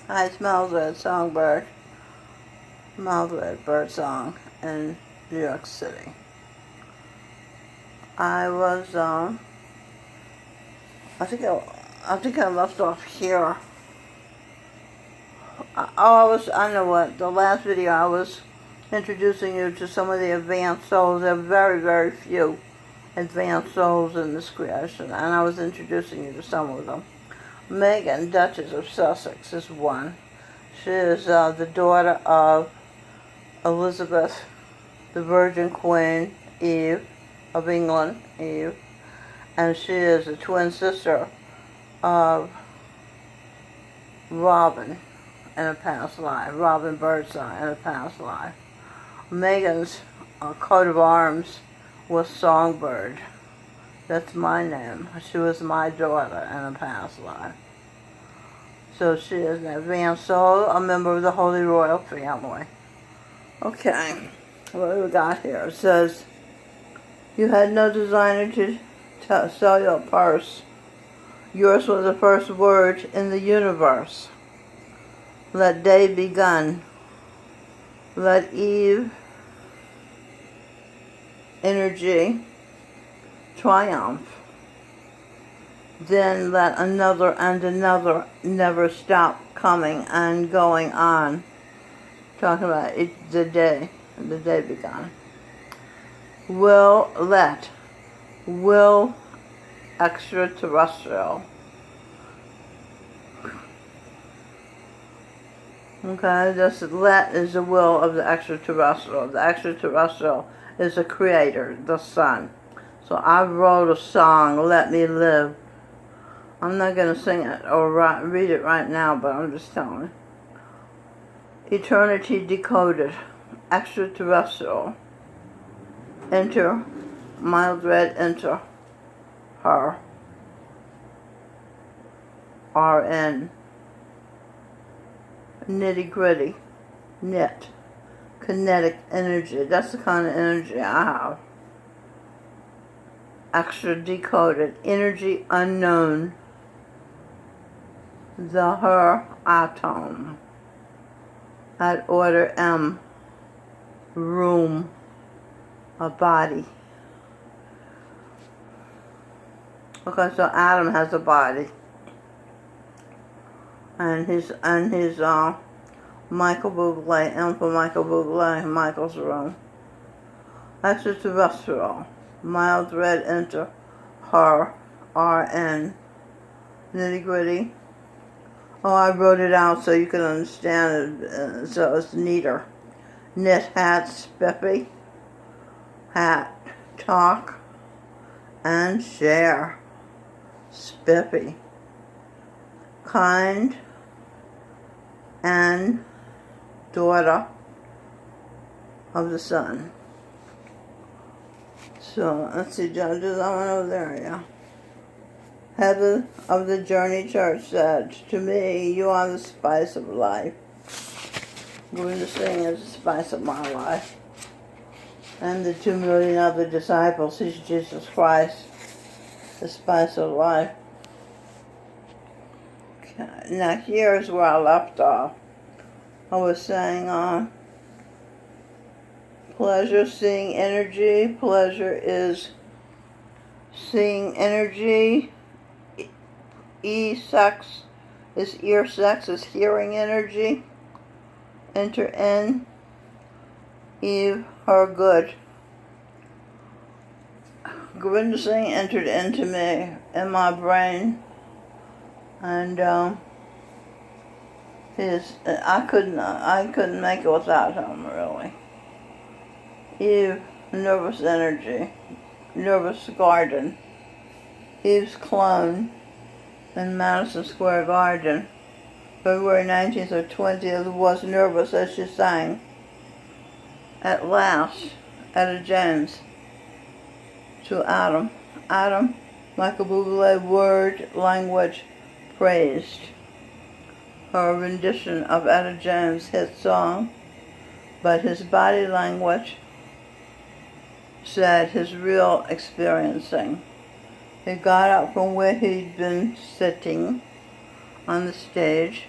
I smelled that songbird, Mildred Birdsong in New York City. I was, I think I left off here. I know what, the last video I was introducing you to some of the advanced souls. There are very, very few advanced souls in this creation, and I was introducing you to some of them. Megan, Duchess of Sussex, is one. She is the daughter of Elizabeth, the Virgin Queen, Eve, of England, Eve, and she is a twin sister of Robin in a past life, Robin Birdsong in a past life. Megan's coat of arms was Songbird. That's my name. She was my daughter in a past life. So she is an advanced soul, a member of the Holy Royal Family. Okay, what do we got here? It says, you had no designer to sell your purse. Yours was the first word in the universe. Let day begun. Let Eve energy triumph. Then let another and another never stop coming and going on. Talking about the day begun. Will extraterrestrial. Okay, this let is the will of the extraterrestrial. The extraterrestrial is the creator, the sun. So I wrote a song, Let Me Live. I'm not going to sing it or read it right now, but I'm just telling you. Eternity decoded, extraterrestrial. Enter, Mildred, enter her. RN. Nitty gritty, knit, kinetic energy. That's the kind of energy I have. Extra decoded, energy unknown. The her atom. At order M, room, a body. Okay, so Adam has a body. And his Michael Bublé, M for Michael Bublé, Michael's room. Extraterrestrial, Mildred, enter her, RN. Nitty gritty. Oh, I wrote it out so you can understand it, so it's neater. Knit hat, spiffy. Hat, talk, and share. Spiffy. Kind and daughter of the sun. So let's see, do I do that one over there? Yeah. Heather of the Journey Church said, to me, you are the spice of life. Going to sing is the spice of my life. And the 2 million other disciples, he's Jesus Christ, the spice of life. Okay. Now here's where I left off. I was saying, pleasure, seeing energy. Pleasure is seeing energy. Sex is ear, sex is hearing energy. Enter in. Eve, her good. Govinda Singh entered into me, in my brain. And I couldn't make it without him, really. Eve, nervous energy, nervous garden. Eve's clone in Madison Square Garden, February 19th or 20th, was nervous as she sang. At last, Etta James to Adam. Adam, Michael Bublé, word, language, praised. Her rendition of Etta James' hit song, but his body language said his real experiencing. He got up from where he'd been sitting on the stage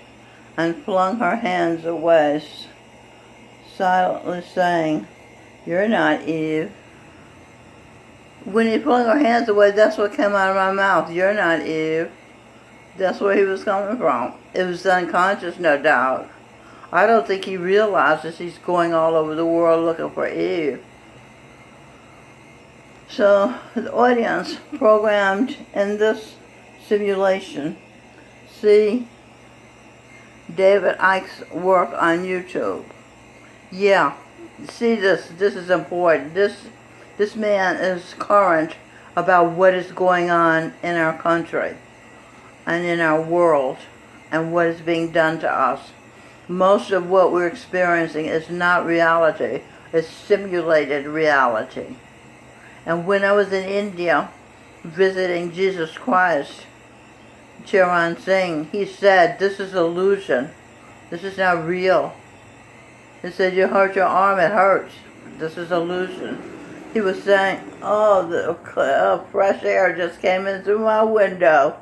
and flung her hands away, silently saying, "You're not Eve." When he flung her hands away, that's what came out of my mouth. "You're not Eve." That's where he was coming from. It was unconscious, no doubt. I don't think he realizes he's going all over the world looking for Eve. So the audience programmed in this simulation see David Icke's work on YouTube. Yeah, see this is important. This man is current about what is going on in our country and in our world and what is being done to us. Most of what we're experiencing is not reality, it's simulated reality. And when I was in India visiting Jesus Christ, Charan Singh, he said, "This is illusion. This is not real." He said, "You hurt your arm, it hurts. This is illusion." He was saying, "Oh, the fresh air just came in through my window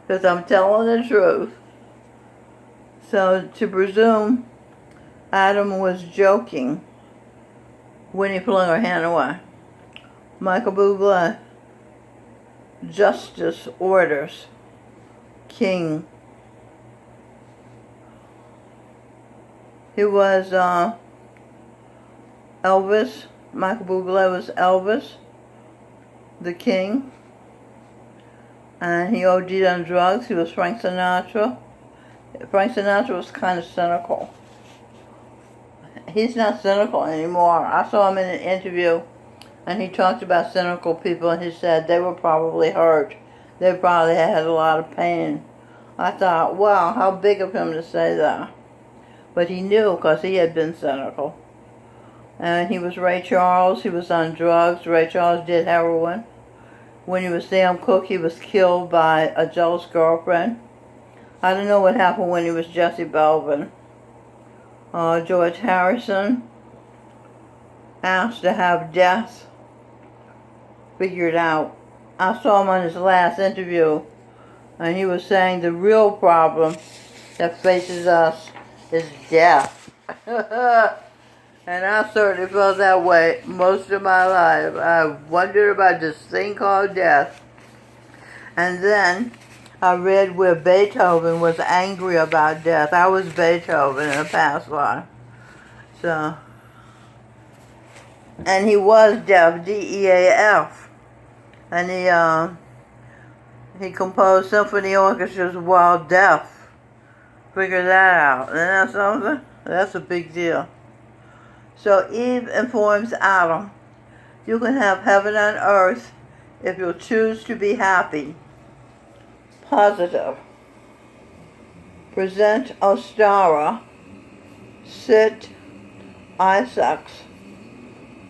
because I'm telling the truth." So to presume Adam was joking when he flung her hand away. Michael Bublé, Justice Orders, King. He was Elvis. Michael Bublé was Elvis, the King. And he OD'd on drugs. He was Frank Sinatra. Frank Sinatra was kind of cynical. He's not cynical anymore. I saw him in an interview, and he talked about cynical people, and he said they were probably hurt. They probably had a lot of pain. I thought, wow, how big of him to say that. But he knew because he had been cynical. And he was Ray Charles. He was on drugs. Ray Charles did heroin. When he was Sam Cooke, he was killed by a jealous girlfriend. I don't know what happened when he was Jesse Belvin. George Harrison asked to have death figured out. I saw him on his last interview, and he was saying the real problem that faces us is death. And I certainly felt that way most of my life. I wondered about this thing called death. And then I read where Beethoven was angry about death. I was Beethoven in a past life. So, and he was deaf, D-E-A-F. And he composed symphony orchestras while deaf. Figure that out. Isn't that something? That's a big deal. So Eve informs Adam, you can have heaven on earth if you'll choose to be happy. Positive. Present Ostara. Sit. Isaacs.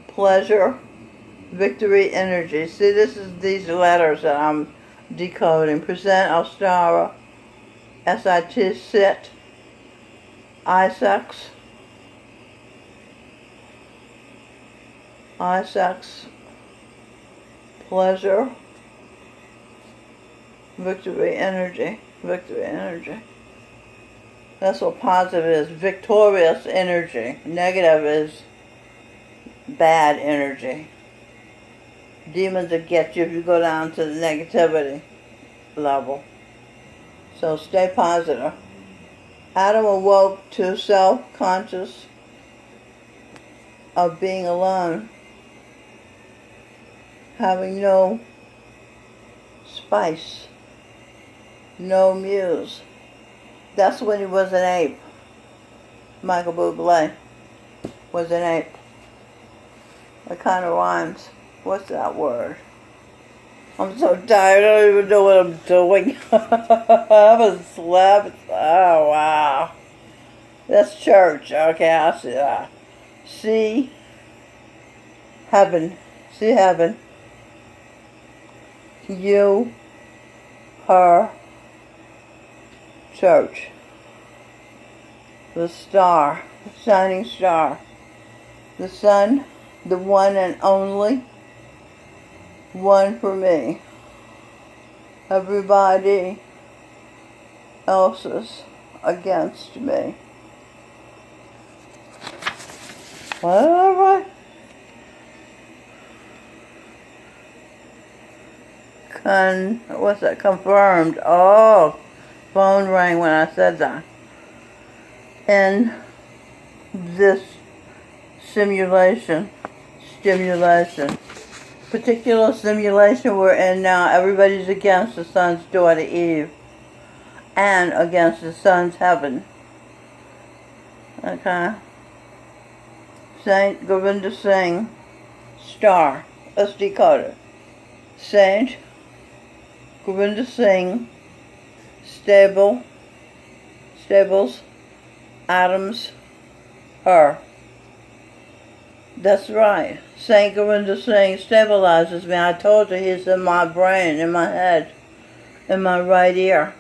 Pleasure. Victory energy. See, this is these letters that I'm decoding. Present Ostara. S-I-T. Sit. Isaacs. Isaac's pleasure, victory energy, victory energy. That's what positive is, victorious energy. Negative is bad energy. Demons that get you if you go down to the negativity level. So stay positive. Adam awoke to self-conscious of being alone, having no spice, no muse. That's when he was an ape. Michael Bublé was an ape. It kind of rhymes. What's that word? I'm so tired, I don't even know what I'm doing. I'm asleep. Oh, wow. That's church. Okay, I see that. See heaven. See heaven. You, her, church. The star, the shining star. The sun, the one and only one for me. Everybody else's against me. Whatever. What's that? Confirmed. Oh, phone rang when I said that. In this stimulation, particular simulation we're in now, everybody's against the son's daughter Eve and against the son's heaven. Okay? Saint Govinda Singh, star, let's decode it. Saint Govinda Singh, Stables, Adams, her. That's right. Saint Govinda Singh stabilizes me. I told you he's in my brain, in my head, in my right ear,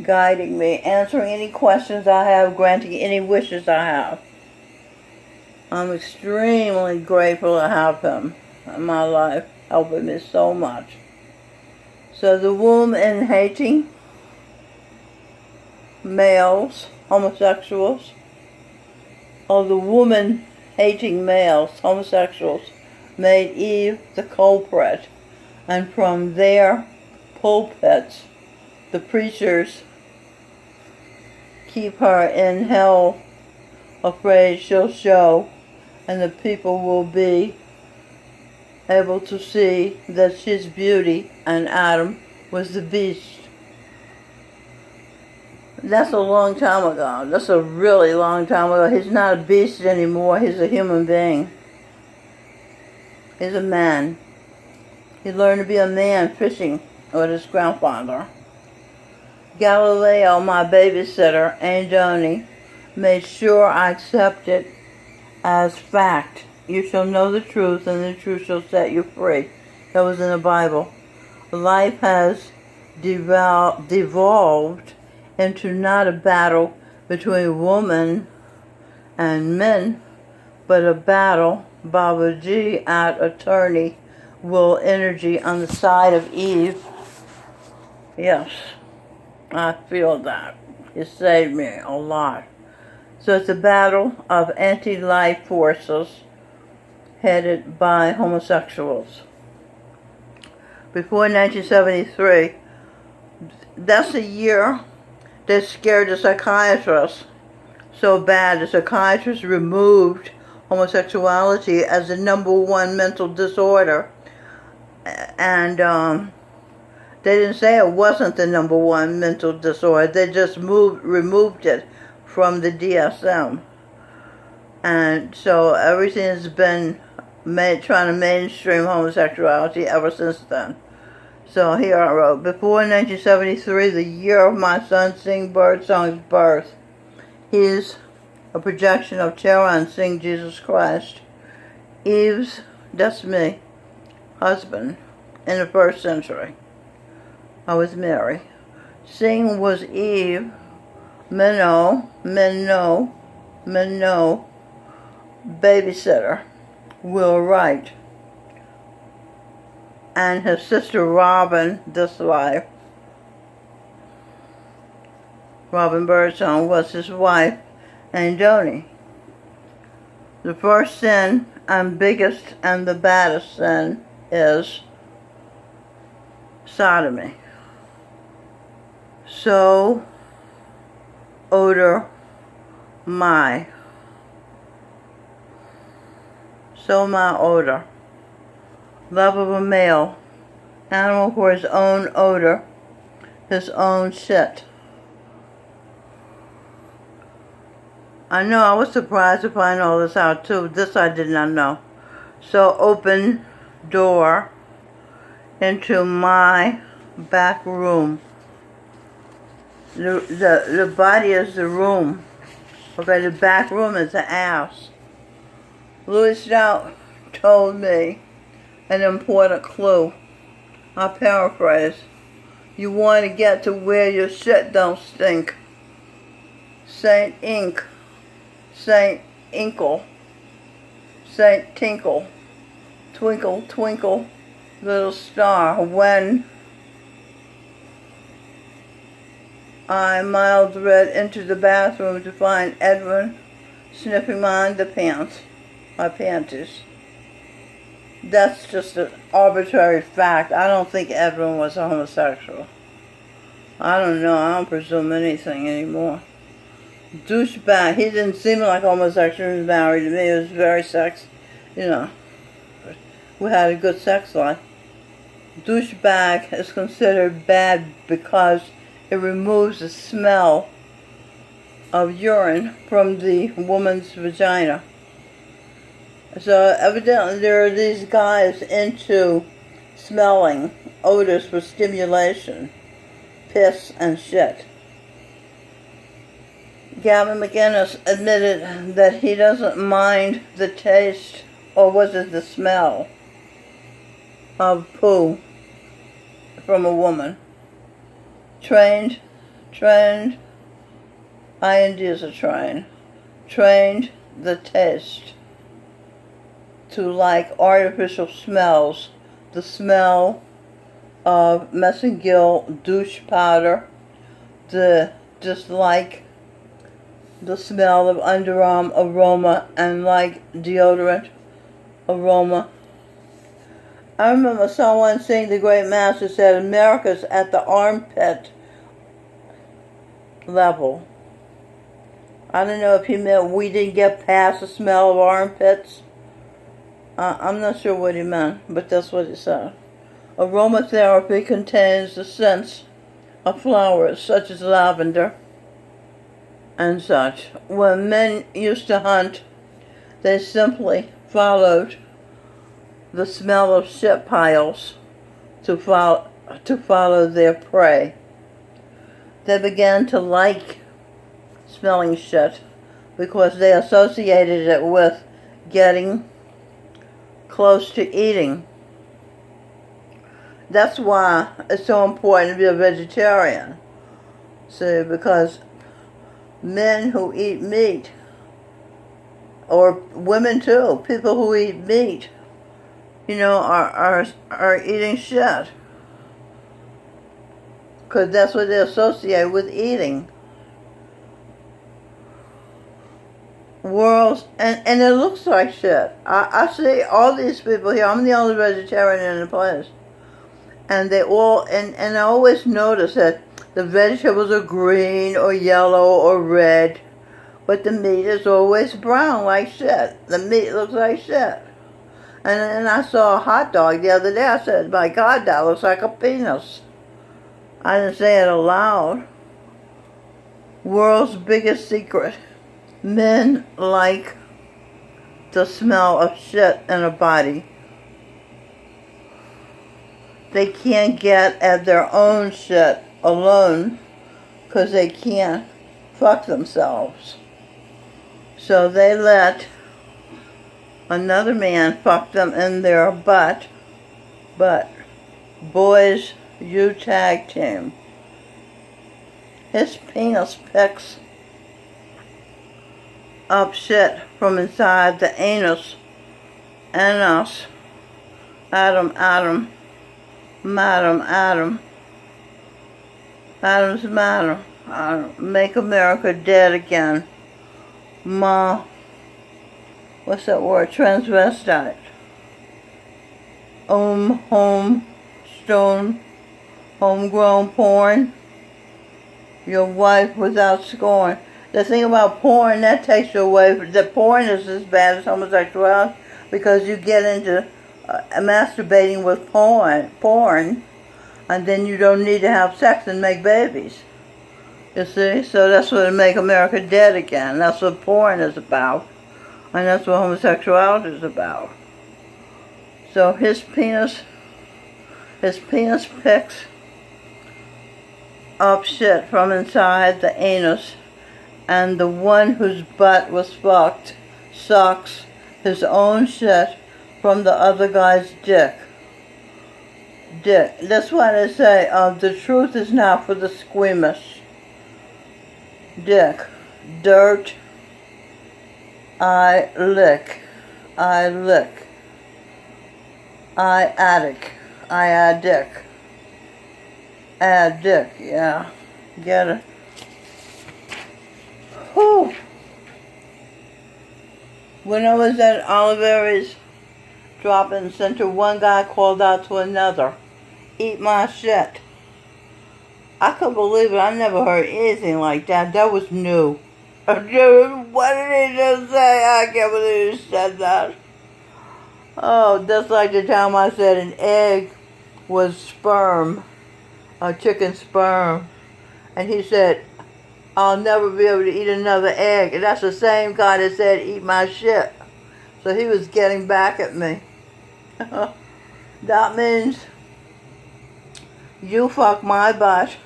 guiding me, answering any questions I have, granting any wishes I have. I'm extremely grateful to have him in my life, helping me so much. So the womb in hating males, homosexuals, or the woman hating males, homosexuals, made Eve the culprit, and from their pulpits, the preachers keep her in hell, afraid she'll show, and the people will be able to see that she's beauty and Adam was the beast. That's a long time ago. That's a really long time ago. He's not a beast anymore. He's a human being. He's a man. He learned to be a man fishing with his grandfather. Galileo, my babysitter, Andoni, made sure I accepted as fact. You shall know the truth, and the truth shall set you free. That was in the Bible. Life has devolved into not a battle between women and men, but a battle, Babaji at attorney, will energy on the side of Eve. Yes, I feel that. It saved me a lot. So it's a battle of anti-life forces headed by homosexuals. Before 1973, that's the year they scared the psychiatrists so bad. The psychiatrists removed homosexuality as the #1 mental disorder, and they didn't say it wasn't the #1 mental disorder. They just removed it from the DSM. And so everything has been trying to mainstream homosexuality ever since then. So here I wrote, before 1973, the year of my son Singh Birdsong's birth, he's a projection of Charan Singh, Jesus Christ, Eve's, that's me, husband, in the 1st century. I was Mary. Singh was Eve, Minnow, babysitter, Will Wright, and his sister Robin, this life. Robin Birdsong was his wife, Andoni. The first sin and biggest and the baddest sin is sodomy. So, odor, my. So my odor. Love of a male. Animal for his own odor. His own shit. I know, I was surprised to find all this out too. This I did not know. So open door into my back room. The body is the room. Okay, the back room is the ass. Louis Stout told me an important clue. I'll paraphrase. You want to get to where your shit don't stink. Saint Ink. Saint Inkle. Saint Tinkle. Twinkle, twinkle, little star. When I miled red into the bathroom to find Edwin sniffing my underpants, my panties. That's just an arbitrary fact. I don't think Edwin was a homosexual. I don't know. I don't presume anything anymore. Douchebag. He didn't seem like a homosexual. He was married to me. He was very we had a good sex life. Douchebag is considered bad because it removes the smell of urine from the woman's vagina. So evidently there are these guys into smelling odors for stimulation, piss and shit. Gavin McInnes admitted that he doesn't mind the taste, or was it the smell, of poo from a woman. Trained, IND is a trained the taste to like artificial smells, the smell of Messengill douche powder, dislike the smell of underarm aroma and like deodorant aroma. I remember someone saying the great master said America's at the armpit level. I don't know if he meant we didn't get past the smell of armpits. I'm not sure what he meant, but that's what he said. Aromatherapy contains the scents of flowers such as lavender and such. When men used to hunt, they simply followed the smell of shit piles to follow their prey. They began to like smelling shit because they associated it with getting close to eating. That's why it's so important to be a vegetarian. See, because men who eat meat, or women too, people who eat meat, are eating shit. Because that's what they associate with eating. And it looks like shit. I see all these people here. I'm the only vegetarian in the place. And they all, and I always notice that the vegetables are green or yellow or red, but the meat is always brown like shit. The meat looks like shit. And then I saw a hot dog the other day. I said, my God, that looks like a penis. I didn't say it aloud. World's biggest secret. Men like the smell of shit in a body. They can't get at their own shit alone because they can't fuck themselves. So they let another man fuck them in their butt. But boys, you tag team. His penis picks up shit from inside the anus and us. Adam's matter. Make America dead again. What's that word? Transvestite. Homegrown porn. Your wife without scorn. The thing about porn, that takes you away. The porn is as bad as homosexuality because you get into masturbating with porn, and then you don't need to have sex and make babies. You see? So that's what Make America Dead Again. That's what porn is about. And that's what homosexuality is about. So his penis picks up shit from inside the anus, and the one whose butt was fucked sucks his own shit from the other guy's dick. That's why they say, the truth is not for the squeamish. Dick. Dirt. I lick. I attic. I add dick. Add dick, yeah. Get it? When I was at Oliveris drop-in center, one guy called out to another, "Eat my shit." I couldn't believe it. I never heard anything like that. That was new. Dude, what did he just say? I can't believe he said that. Oh, that's like the time I said an egg was sperm, a chicken sperm. And he said, "I'll never be able to eat another egg." And that's the same guy that said, "Eat my shit." So he was getting back at me. That means you fuck my butt,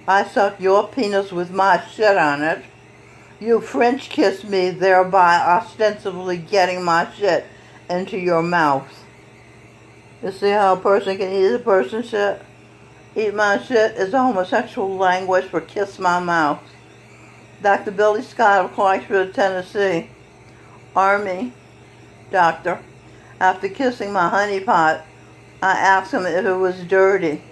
I suck your penis with my shit on it. You French kiss me, thereby ostensibly getting my shit into your mouth. You see how a person can eat a person's shit? Eat my shit is a homosexual language for kiss my mouth. Dr. Billy Scott of Clarksville, Tennessee, Army doctor. After kissing my honeypot, I asked him if it was dirty.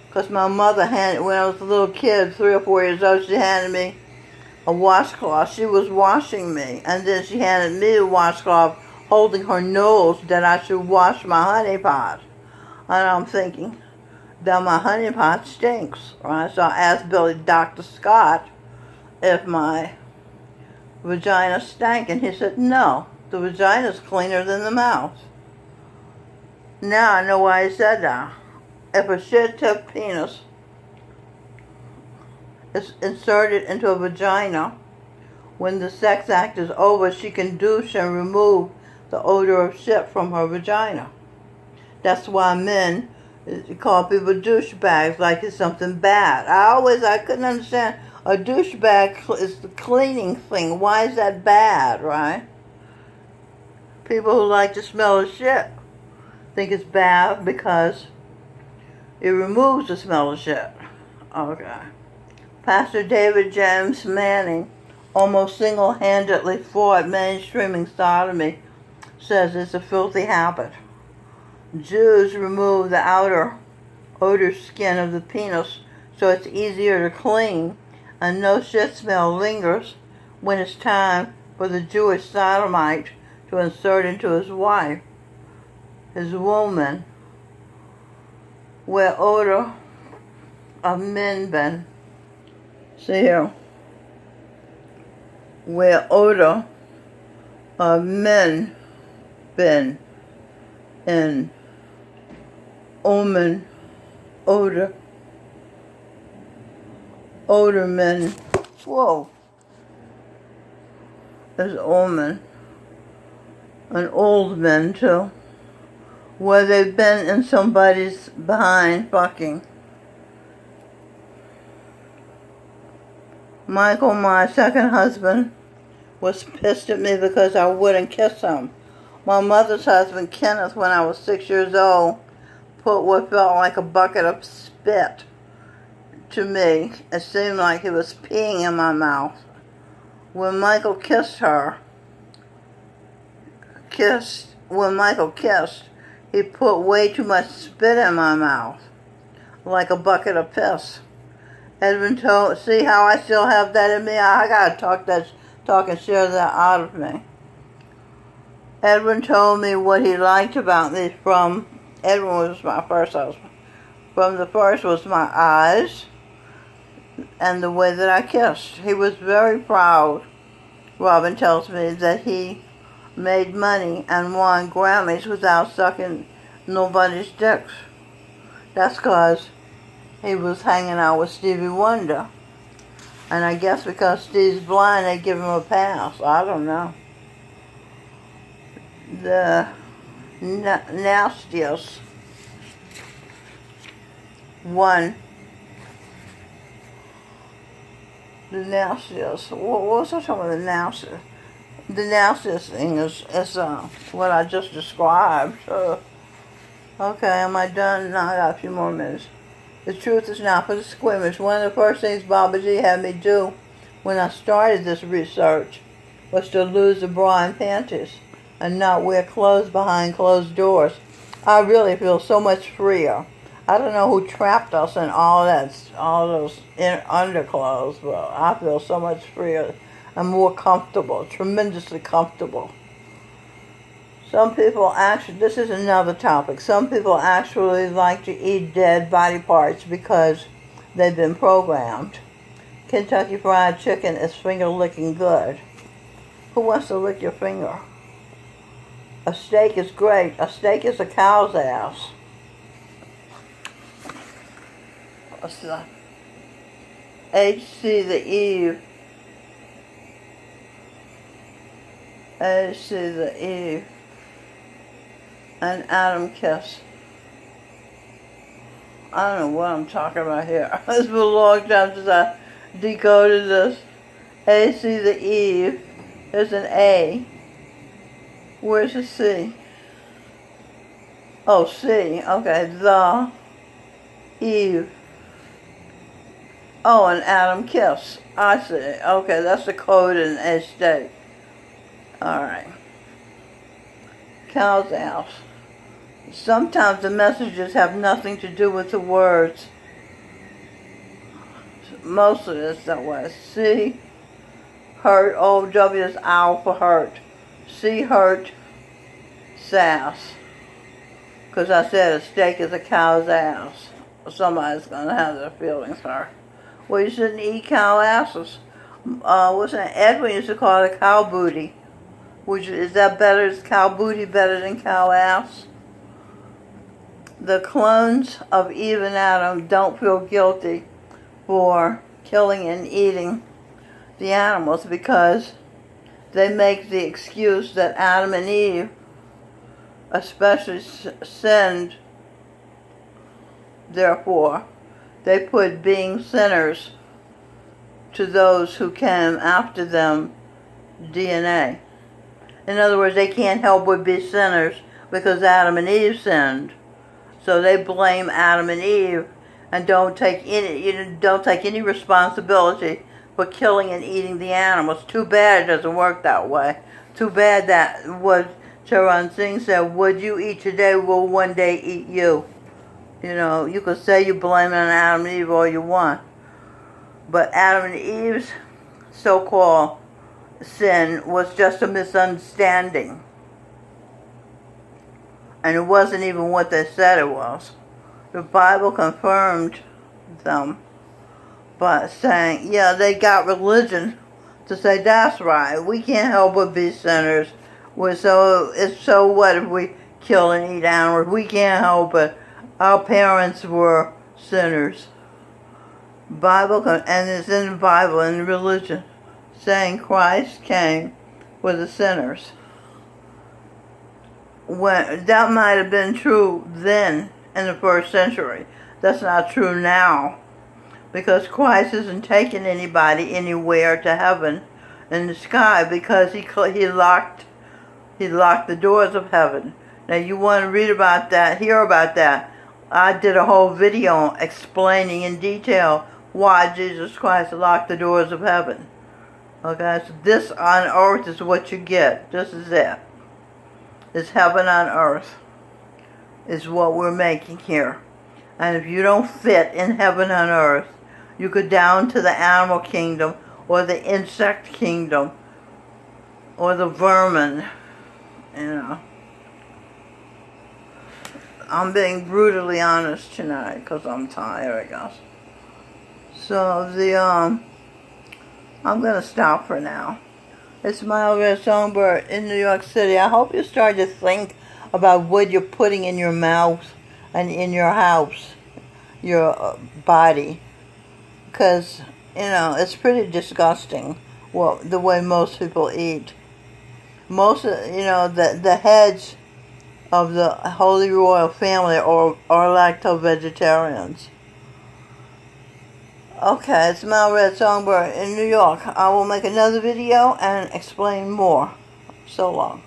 Because my mother handed, when I was a little kid, 3 or 4 years old, she handed me a washcloth. She was washing me, and then she handed me a washcloth holding her nose that I should wash my honeypot. And I'm thinking that my honeypot stinks, right? So I asked Dr. Scott if my vagina stank, and he said, "No, the vagina's cleaner than the mouth." Now I know why he said that. If a shit-tipped penis is inserted into a vagina, when the sex act is over, she can douche and remove the odor of shit from her vagina. That's why men call people douchebags, like it's something bad. I couldn't understand. A douchebag is the cleaning thing. Why is that bad, right? People who like to smell of shit think it's bad because it removes the smell of shit. Okay. Pastor David James Manning almost single-handedly fought mainstreaming sodomy, says it's a filthy habit. Jews remove the outer odor skin of the penis so it's easier to clean, and no shit smell lingers when it's time for the Jewish sodomite to insert into his wife, his woman, where odor of men been. See here. Where odor of men been in omen odor men. Whoa. There's omen. And old men too. Where they've been in somebody's behind fucking. Michael, my second husband, was pissed at me because I wouldn't kiss him. My mother's husband, Kenneth, when I was 6 years old, put what felt like a bucket of spit to me. It seemed like he was peeing in my mouth. When Michael kissed, he put way too much spit in my mouth, like a bucket of piss. Edwin told, see how I still have that in me? I gotta talk and share that out of me. Edwin told me what he liked about me from, Edwin was my first husband. From the first was my eyes and the way that I kissed. He was very proud, Robin tells me, that he made money and won Grammys without sucking nobody's dicks. That's because he was hanging out with Stevie Wonder. And I guess because Steve's blind, they give him a pass. I don't know. The nastiest one. The nastiest. What's I talking about? The nastiest. The nastiest thing is what I just described. Okay, am I done? No, I got a few more minutes. The truth is now for the squeamish. One of the first things Baba G had me do when I started this research was to lose the bra and panties and not wear clothes behind closed doors. I really feel so much freer. I don't know who trapped us in all those underclothes, but I feel so much freer and more comfortable, tremendously comfortable. Some people actually, this is another topic, some people actually like to eat dead body parts because they've been programmed. Kentucky Fried Chicken is finger licking good. Who wants to lick your finger? A steak is great. A steak is a cow's ass. What's that? H.C. the Eve. H.C. the Eve. And Adam Kiss. I don't know what I'm talking about here. It's been a long time since I decoded this. A.C. the Eve. There's an A. Where's the C? Oh, C. Okay. The Eve. Oh, and Adam Kiss. I see. Okay, that's the code in a steak. Alright. Cow's ass. Sometimes the messages have nothing to do with the words. Most of it's that way. C, hurt, O-W is owl for hurt. C, hurt, sass. Because I said a steak is a cow's ass. Somebody's going to have their feelings hurt. Well, you shouldn't eat cow asses. What's that? Edwin used to call it a cow booty. Is that better? Is cow booty better than cow ass? The clones of Eve and Adam don't feel guilty for killing and eating the animals because they make the excuse that Adam and Eve especially sinned. Therefore, they put being sinners to those who came after them DNA. In other words, they can't help but be sinners because Adam and Eve sinned. So they blame Adam and Eve and don't take any responsibility for killing and eating the animals. Too bad it doesn't work that way. Too bad that what Charan Singh said, what you eat today will one day eat you. You know, you could say you blame it on Adam and Eve all you want. But Adam and Eve's so-called sin was just a misunderstanding. And it wasn't even what they said it was. The Bible confirmed them by saying, yeah, they got religion to say, that's right, we can't help but be sinners. So what if we kill and eat animals? We can't help it. Our parents were sinners. And it's in the Bible, in the religion, saying Christ came for the sinners. That might have been true then in the first century. That's not true now, because Christ isn't taking anybody anywhere to heaven in the sky because he locked the doors of heaven. Now you want to read about that, hear about that. I did a whole video explaining in detail why Jesus Christ locked the doors of heaven. Okay, so this on earth is what you get. This is it. It's heaven on earth is what we're making here. And if you don't fit in heaven on earth, you go down to the animal kingdom or the insect kingdom or the vermin, you know. I'm being brutally honest tonight because I'm tired, I guess. So I'm going to stop for now. It's Smile Red Songbird in New York City. I hope you start to think about what you're putting in your mouth and in your house, your body. Because, you know, it's pretty disgusting the way most people eat. Most, the heads of the Holy Royal Family are lacto-vegetarians. Okay, it's Smile Red Songbird in New York. I will make another video and explain more. So long.